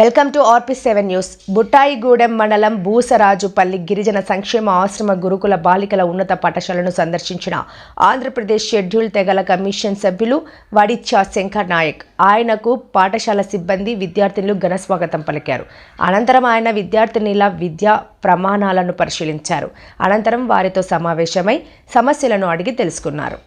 Welcome to RP7 news. Buttayagudem మండలం బూసరాజుపల్లి గిరిజన సంక్షేమ ఆశ్రమ గురుకుల బాలికల ఉన్నత పాఠశాలను సందర్శించిన ఆంధ్రప్రదేశ్ షెడ్యూల్ తెగల కమిషన్ సభ్యులు వడిచ్చా శంకర్ నాయక్. ఆయనకు పాఠశాల సిబ్బంది, విద్యార్థినులు ఘన స్వాగతం పలికారు. అనంతరం ఆయన విద్యార్థినుల విద్యా ప్రమాణాలను పరిశీలించారు. అనంతరం వారితో సమావేశమై సమస్యలను అడిగి తెలుసుకున్నారు.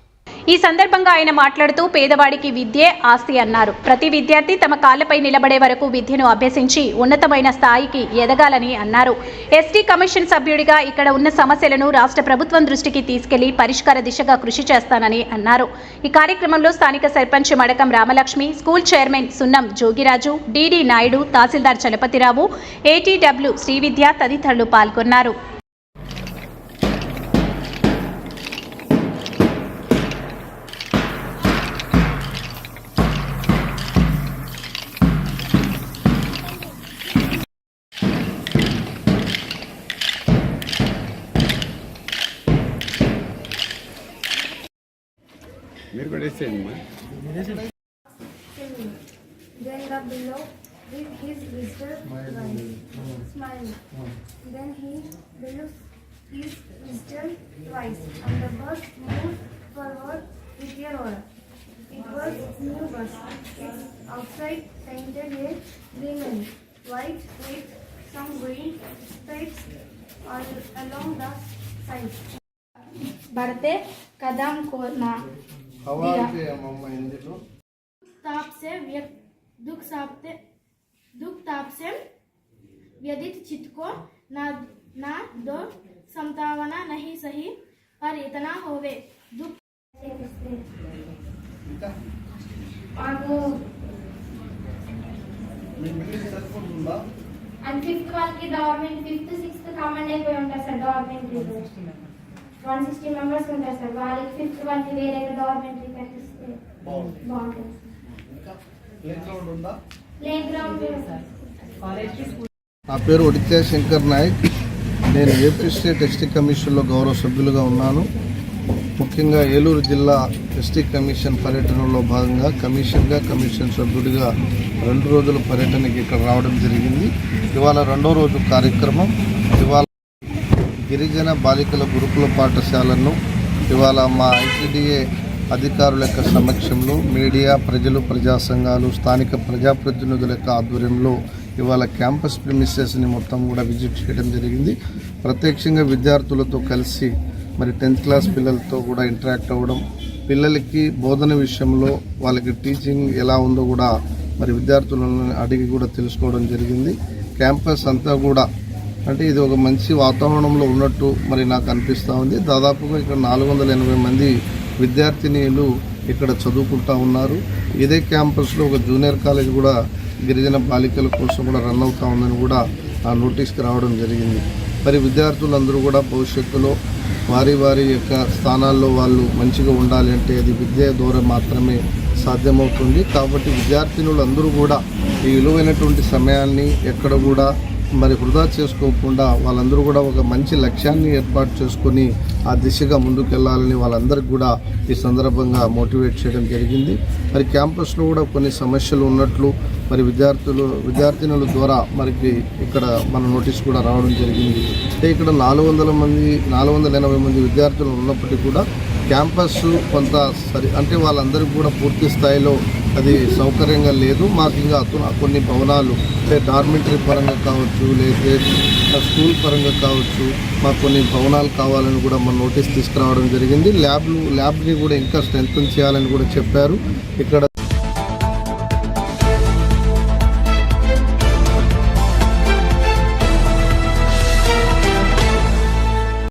ఈ సందర్భంగా ఆయన మాట్లాడుతూ పేదవాడికి విద్యే ఆస్తి అన్నారు. ప్రతి విద్యార్థి తమ కాళ్లపై నిలబడే వరకు విద్యను అభ్యసించి ఉన్నతమైన స్థాయికి ఎదగాలని అన్నారు. ఎస్టీ కమిషన్ సభ్యుడిగా ఇక్కడ ఉన్న సమస్యలను రాష్ట్ర ప్రభుత్వం దృష్టికి తీసుకెళ్లి పరిష్కార దిశగా కృషి చేస్తానని అన్నారు. ఈ కార్యక్రమంలో స్థానిక సర్పంచ్ మడకం రామలక్ష్మి, స్కూల్ చైర్మన్ సున్నం జోగిరాజు, డిడి నాయుడు, తహసీల్దార్ చలపతిరావు, ATW శ్రీవిద్య తదితరులు పాల్గొన్నారు. Then the below with his visitor smiled. Then he blew his whistle twice, and the bus moved forward with a roar. It was new bus. Its outside painted a green, white with some green stripes all along the sides. बढ़ते कदम को ना दुख ताप से व्यदित चित्त को ना दो समतावना नहीं सही, पर इतना होवे दुख And fifth వాళ్ళకి గవర్నమెంట్ ఫిఫ్త్ సిక్స్త్ కామన్ అయిపోయి ఉంటారు సార్. గవర్నమెంట్ 160 మెంబర్స్ ఉంటారు సార్. వాళ్ళకి ఫిఫ్త్ వాళ్ళకి వేరే గవర్నమెంట్ కట్టిస్తే బాగుంటుంది. Play ground. నా పేరు వడిచ్చా శంకర్ నాయక్. నేను ఏపీ స్టేట్ ఎస్టీ కమిషన్లో గౌరవ సభ్యులుగా ఉన్నాను. ముఖ్యంగా ఏలూరు జిల్లా ఎస్టీ కమిషన్ పర్యటనలో భాగంగా కమిషన్ సభ్యుడిగా 2 రోజుల పర్యటనకి ఇక్కడ రావడం జరిగింది. ఇవాళ 2వ రోజు కార్యక్రమం. ఇవాళ గిరిజన బాలికల గురుకుల పాఠశాలను ఇవాళ మా ICDA అధికారుల యొక్క సమక్షంలో మీడియా, ప్రజలు, ప్రజా సంఘాలు, స్థానిక ప్రజాప్రతినిధుల యొక్క ఆధ్వర్యంలో ఇవాళ క్యాంపస్ ప్రిమిసెస్ని మొత్తం కూడా విజిట్ చేయడం జరిగింది. ప్రత్యక్షంగా విద్యార్థులతో కలిసి మరి 10th క్లాస్ పిల్లలతో కూడా ఇంటరాక్ట్ అవ్వడం, పిల్లలకి బోధన విషయంలో వాళ్ళకి టీచింగ్ ఎలా ఉందో కూడా మరి విద్యార్థులను అడిగి కూడా తెలుసుకోవడం జరిగింది. క్యాంపస్ అంతా కూడా అంటే ఇది ఒక మంచి వాతావరణంలో ఉన్నట్టు మరి నాకు అనిపిస్తూ ఉంది. దాదాపుగా ఇక్కడ 480 మంది విద్యార్థినీలు ఇక్కడ చదువుకుంటూ ఉన్నారు. ఇదే క్యాంపస్లో ఒక జూనియర్ కాలేజ్ కూడా గిరిజన బాలికల కోసం కూడా రన్ అవుతూ ఉందని కూడా ఆ నోటీస్కి రావడం జరిగింది. మరి విద్యార్థులందరూ కూడా భవిష్యత్తులో వారి యొక్క స్థానాల్లో వాళ్ళు మంచిగా ఉండాలి అంటే అది విద్య ద్వారా మాత్రమే సాధ్యమవుతుంది. కాబట్టి విద్యార్థినులందరూ కూడా ఈ విలువైనటువంటి సమయాన్ని ఎక్కడ కూడా మరి వృధా చేసుకోకుండా వాళ్ళందరూ కూడా ఒక మంచి లక్ష్యాన్ని ఏర్పాటు చేసుకొని ఆ దిశగా ముందుకెళ్లాలని వాళ్ళందరికీ కూడా ఈ సందర్భంగా మోటివేట్ చేయడం జరిగింది. మరి క్యాంపస్లో కూడా కొన్ని సమస్యలు ఉన్నట్లు మరి విద్యార్థినుల ద్వారా మనకి ఇక్కడ మన నోటీస్ కూడా రావడం జరిగింది. అంటే ఇక్కడ 480 మంది విద్యార్థులు ఉన్నప్పటికీ కూడా క్యాంపస్ కొంత అంటే వాళ్ళందరికీ కూడా పూర్తి స్థాయిలో అది సౌకర్యంగా లేదు. మాకు ఇంకా కొన్ని భవనాలు అంటే డార్మిటరీ పరంగా కావచ్చు, లేదా స్కూల్ పరంగా కావచ్చు, మాకు కొన్ని భవనాలు కావాలని కూడా మన నోటీస్ తీసుకురావడం జరిగింది. ల్యాబ్ని కూడా ఇంకా స్ట్రెంగ్తన్ చేయాలని కూడా చెప్పారు. ఇక్కడ